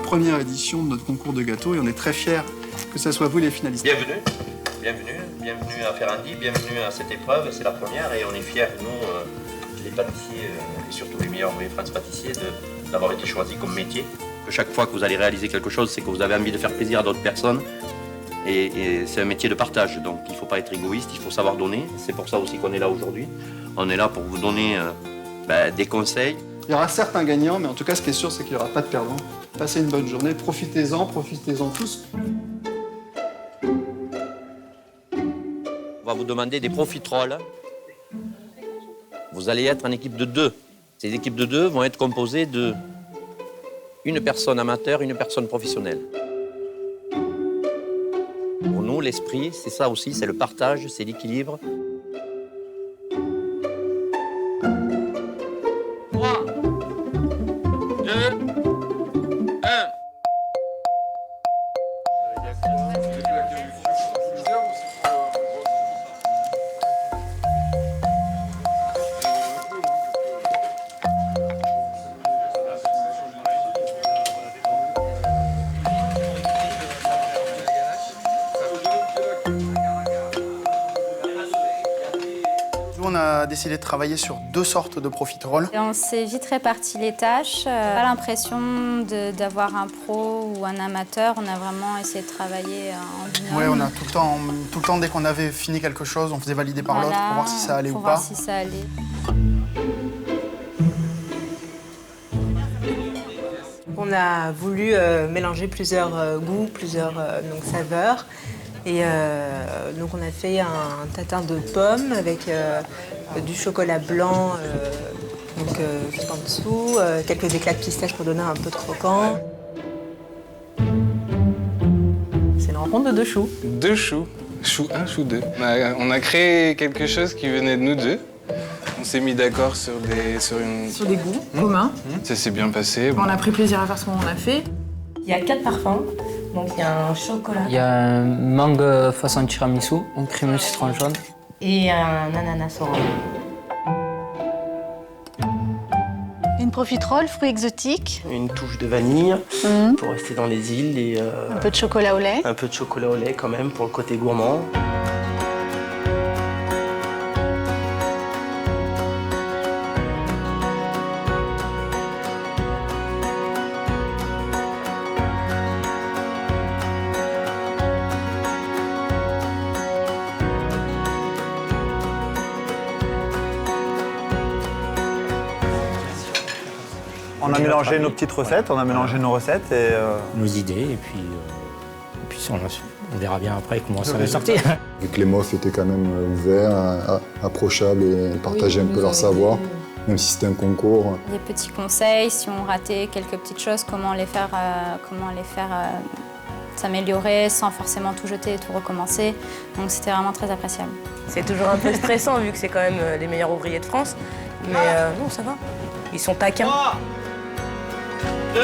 première édition de notre concours de gâteaux et on est très fiers que ce soit vous les finalistes. Bienvenue à Ferrandi, bienvenue à cette épreuve, c'est la première et on est fiers, nous, les pâtissiers et surtout les meilleurs France pâtissiers, d'avoir été choisis comme métier. Que chaque fois que vous allez réaliser quelque chose, c'est que vous avez envie de faire plaisir à d'autres personnes et c'est un métier de partage, donc il ne faut pas être égoïste, il faut savoir donner. C'est pour ça aussi qu'on est là aujourd'hui. On est là pour vous donner des conseils. Il y aura certes un gagnant, mais en tout cas, ce qui est sûr, c'est qu'il n'y aura pas de perdant. Passez une bonne journée, profitez-en tous. On va vous demander des profiteroles. Vous allez être en équipe de 2. Ces équipes de 2 vont être composées de une personne amateur, une personne professionnelle. Pour nous, l'esprit, c'est ça aussi, c'est le partage, c'est l'équilibre. 3, 2, 1. On a décidé de travailler sur 2 sortes de profiteroles. Et on s'est vite réparti les tâches. Pas l'impression d'avoir un pro ou un amateur. On a vraiment essayé de travailler en binôme. Oui, on a tout le temps, dès qu'on avait fini quelque chose, on faisait valider par l'autre pour voir si ça allait ou pas. Pour voir si ça allait. On a voulu mélanger plusieurs goûts, plusieurs saveurs. Et donc on a fait un tatin de pommes avec du chocolat blanc juste en dessous, quelques éclats de pistache pour donner un peu de croquant. C'est une rencontre de 2 choux. 2 choux. Chou 1, chou 2. On a créé quelque chose qui venait de nous deux. On s'est mis d'accord sur des goûts communs. Ça s'est bien passé. On a pris plaisir à faire ce qu'on a fait. Il y a 4 parfums. Donc il y a un chocolat. Il y a un mangue façon tiramisu, un crémeux citron jaune. Et un ananas orange. Une profiterole, fruits exotiques. Une touche de vanille pour rester dans les îles et un peu de chocolat au lait. Un peu de chocolat au lait quand même pour le côté gourmand. On a mélangé nos petites recettes, on a mélangé nos recettes et... Nos idées, et puis on verra bien après comment ça va sortir. Vu que les mofs étaient quand même ouverts, approchables et partageaient un peu leur savoir, même si c'était un concours. Des petits conseils, si on ratait quelques petites choses, comment les faire s'améliorer sans forcément tout jeter et tout recommencer. Donc c'était vraiment très appréciable. C'est toujours un peu stressant vu que c'est quand même les meilleurs ouvriers de France. Mais non, ça va. Ils sont taquins. 3, 2, 1,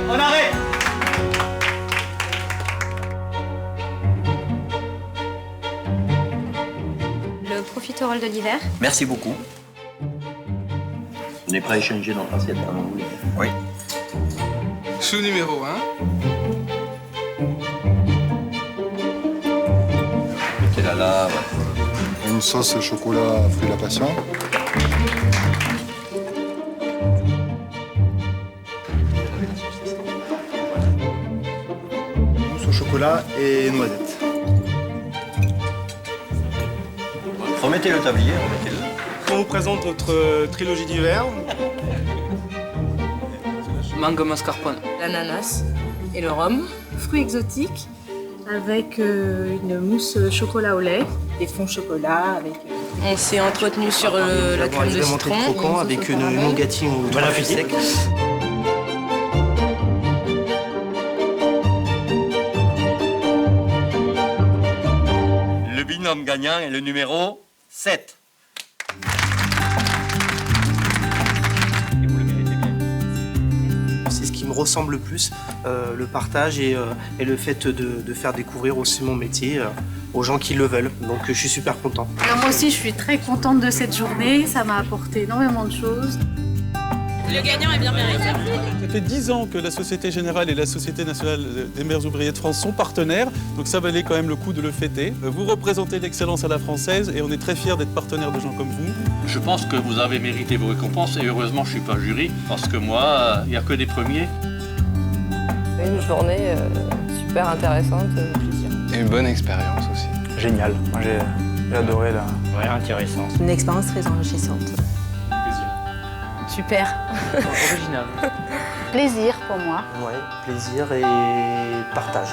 on arrête! Le profiterole de l'hiver. Merci beaucoup. On est prêt à échanger notre assiette avant vous. Oui. Chou numéro 1. Mettez la lave. Une sauce chocolat fruit de la passion. Mousse au chocolat et noisettes. Remettez le tablier, remettez-le. On vous présente notre trilogie d'hiver. Mangue mascarpone. L'ananas et le rhum. Fruits exotiques avec une mousse chocolat au lait. Des fonds chocolat avec... On s'est entretenu sur la crème de citron. Croquant avec une nougatine ou 3 fruits secs. Le binôme gagnant est le numéro 7. Et vous le méritez bien. C'est ce qui me ressemble le plus, le partage et le fait de faire découvrir aussi mon métier aux gens qui le veulent. Donc je suis super content. Alors moi aussi, je suis très contente de cette journée. Ça m'a apporté énormément de choses. Le gagnant est bien mérité. Ça fait 10 ans que la Société Générale et la Société Nationale des Maires Ouvriers de France sont partenaires, donc ça valait quand même le coup de le fêter. Vous représentez l'excellence à la française et on est très fiers d'être partenaires de gens comme vous. Je pense que vous avez mérité vos récompenses et heureusement je ne suis pas jury parce que moi, il n'y a que des premiers. Une journée super intéressante, plaisir. Et une bonne expérience aussi. Génial. Moi, j'ai adoré là. Ouais, intéressant. Une expérience très enrichissante. Super. Original. Plaisir pour moi. Ouais, plaisir et partage.